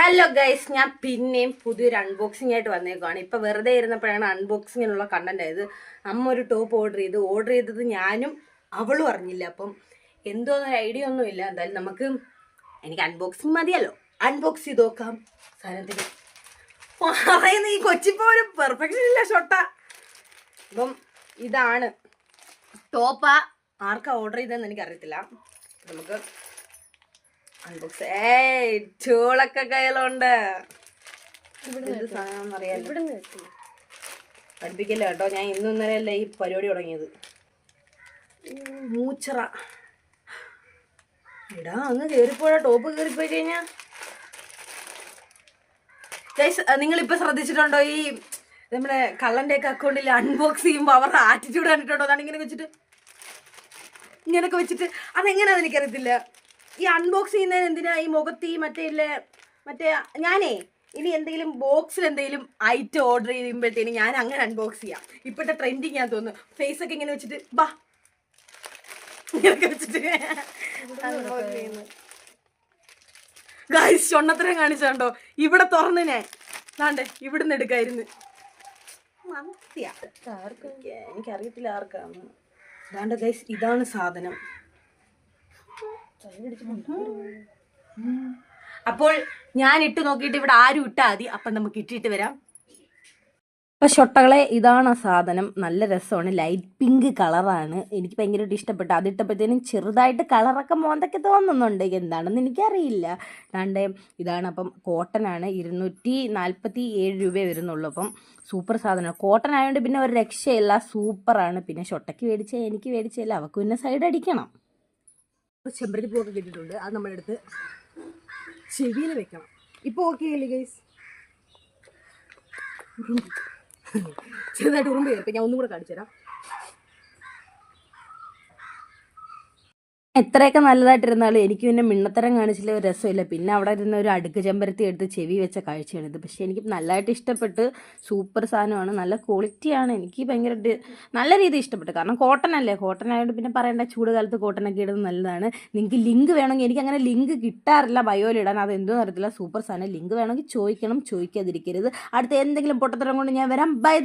Hello guys, ഞാൻ പിന്നെയും പുതിയൊരു അൺബോക്സിംഗ് ആയിട്ട് വന്നേക്കുവാണ്. ഇപ്പൊ വെറുതെ ഇരുന്നപ്പോഴാണ് അൺബോക്സിങ്ങിനുള്ള കണ്ടന്റ് ആയത്. അമ്മ ഒരു ടോപ്പ് ഓർഡർ ചെയ്തത് ഞാനും അവളും അറിഞ്ഞില്ല. അപ്പം എന്തോന്നൊരു ഐഡിയ ഒന്നും ഇല്ല. എന്തായാലും എനിക്ക് അൺബോക്സിങ് മതിയല്ലോ, അൺബോക്സ് ചെയ്ത് നോക്കാം. സാധനത്തിന് പറയുന്ന ഈ കൊച്ചിപ്പോ ഒരു പെർഫെക്ഷൻ ഇല്ല ഷൊട്ട. അപ്പം ഇതാണ് ടോപ്പാ. ആർക്കാ ഓർഡർ ചെയ്തതെന്ന് എനിക്കറിയത്തില്ല. നമുക്ക് അൺബോക്സ്. ചൂളൊക്കെ കയ്യിലുണ്ട്. സാധനം അറിയാലോ, പഠിപ്പിക്കില്ല കേട്ടോ. ഞാൻ ഇന്നലെ ഈ പരിപാടി തുടങ്ങിയത്. മൂച്ചറ ഇടാ, അങ്ങ് കയറിപ്പോഴാ. ടോപ്പ് കയറിപ്പോയി കഴിഞ്ഞാ നിങ്ങളിപ്പോ ശ്രദ്ധിച്ചിട്ടുണ്ടോ, ഈ നമ്മുടെ കള്ളന്റെ ഒക്കെ അക്കൗണ്ടിൽ അൺബോക്സ് ചെയ്യുമ്പോ അവരുടെ ആറ്റിറ്റ്യൂഡ് കണ്ടിട്ടുണ്ടോ? അതാണ് ഇങ്ങനെയൊക്കെ വെച്ചിട്ട് അതെങ്ങനെയാന്ന് എനിക്കറിയത്തില്ല. ഈ അൺബോക്സ് ചെയ്യുന്നതിന് എന്തിനാ ഈ മുഖത്ത് ഈ മറ്റേ ഞാനേ ഇനി എന്തെങ്കിലും ബോക്സിൽ എന്തെങ്കിലും ഐറ്റം ഓർഡർ ചെയ്യുമ്പോഴത്തേന് ഞാൻ അങ്ങനെ അൺബോക്സ് ചെയ്യാം. ഇപ്പോഴത്തെ ട്രെൻഡിങ് ഞാൻ തോന്നുന്നു. ഫേസ് ഒക്കെ ഇങ്ങനെ വെച്ചിട്ട് ഇങ്ങനെയൊക്കെ വെച്ചിട്ട് അൺബോക്സ് ചെയ്യുന്നു. ഗൈസ്, ചൊണ്ണത്തരം കാണിച്ചാണ്ടോ? ഇവിടെ തുറന്ന് ഞാൻ താണ്ടെ ഇവിടുന്ന് എടുക്കായിരുന്നു. എനിക്കറിയത്തില്ല ആർക്കാന്ന്. ഇതാണ്ട് ഗൈസ്, ഇതാണ് സാധനം. അപ്പോൾ ഞാൻ ഇട്ട് നോക്കിയിട്ട് ഇവിടെ ആരും ഇട്ടാ മതി. അപ്പം നമുക്ക് ഇട്ടിട്ട് വരാം. അപ്പൊ ഷൊട്ടകളെ, ഇതാണ് ആ സാധനം. നല്ല രസമാണ്. ലൈറ്റ് പിങ്ക് കളറാണ്. എനിക്ക് ഭയങ്കരമായിട്ട് ഇഷ്ടപ്പെട്ടു. അതിട്ടപ്പോഴത്തേനും ചെറുതായിട്ട് കളറൊക്കെ മോന്തൊക്കെ തോന്നുന്നുണ്ട്. എന്താണെന്ന് എനിക്കറിയില്ല. ഇതാണ്. അപ്പം കോട്ടൺ ആണ്. 247 രൂപയെ വരുന്നുള്ളൂ. അപ്പം സൂപ്പർ സാധനമാണ്. കോട്ടൺ ആയതുകൊണ്ട് പിന്നെ ഒരു രക്ഷയില്ല. സൂപ്പറാണ്. പിന്നെ ഷൊട്ടയ്ക്ക് മേടിച്ചാൽ എനിക്ക് മേടിച്ചില്ല, അവൾക്ക് പിന്നെ സൈഡ് അടിക്കണം. ചെമ്പരത്തി പൂവൊക്കെ കിട്ടിയിട്ടുണ്ട്. അത് നമ്മളെടുത്ത് ചെവിയിൽ വെക്കണം. ഇപ്പോൾ ഓക്കെ അല്ലേ ഗൈസ്? ചെറുതായിട്ട് ഉറുമ്പ് കയറിപ്പോൾ ഞാൻ ഒന്നും കൂടെ കാണിച്ചു തരാം. എത്രയൊക്കെ നല്ലതായിട്ടിരുന്നാലും എനിക്ക് പിന്നെ മിണ്ണത്തരം കാണിച്ചില്ല, ഒരു രസമില്ല. പിന്നെ അവിടെ ഇരുന്ന ഒരു അടുക്ക് ചെമ്പരത്തി എടുത്ത് ചെവി വെച്ച കാഴ്ചയാണിത്. പക്ഷേ എനിക്ക് നല്ലതായിട്ട് ഇഷ്ടപ്പെട്ട്. സൂപ്പർ സാധനമാണ്. നല്ല ക്വാളിറ്റിയാണ്. എനിക്ക് ഭയങ്കരമായിട്ട് നല്ല രീതിയിൽ ഇഷ്ടപ്പെട്ടു. കാരണം കോട്ടൺ അല്ലേ, കോട്ടൺ ആയതുകൊണ്ട് പിന്നെ പറയേണ്ട. ചൂട് കാലത്ത് കോട്ടണൊക്കെ ഇടുന്നത് നല്ലതാണ്. നിങ്ങൾക്ക് ലിങ്ക് വേണമെങ്കിൽ, എനിക്ക് അങ്ങനെ ലിങ്ക് കിട്ടാറില്ല ബയോയിലിടാൻ. അത് എന്തോന്ന് അറിയത്തില്ല. സൂപ്പർ സാധനം. ലിങ്ക് വേണമെങ്കിൽ ചോദിക്കണം, ചോദിക്കാതിരിക്കരുത്. അടുത്ത എന്തെങ്കിലും പൊട്ടത്തരം കൊണ്ട് ഞാൻ വരാം. ബൈ.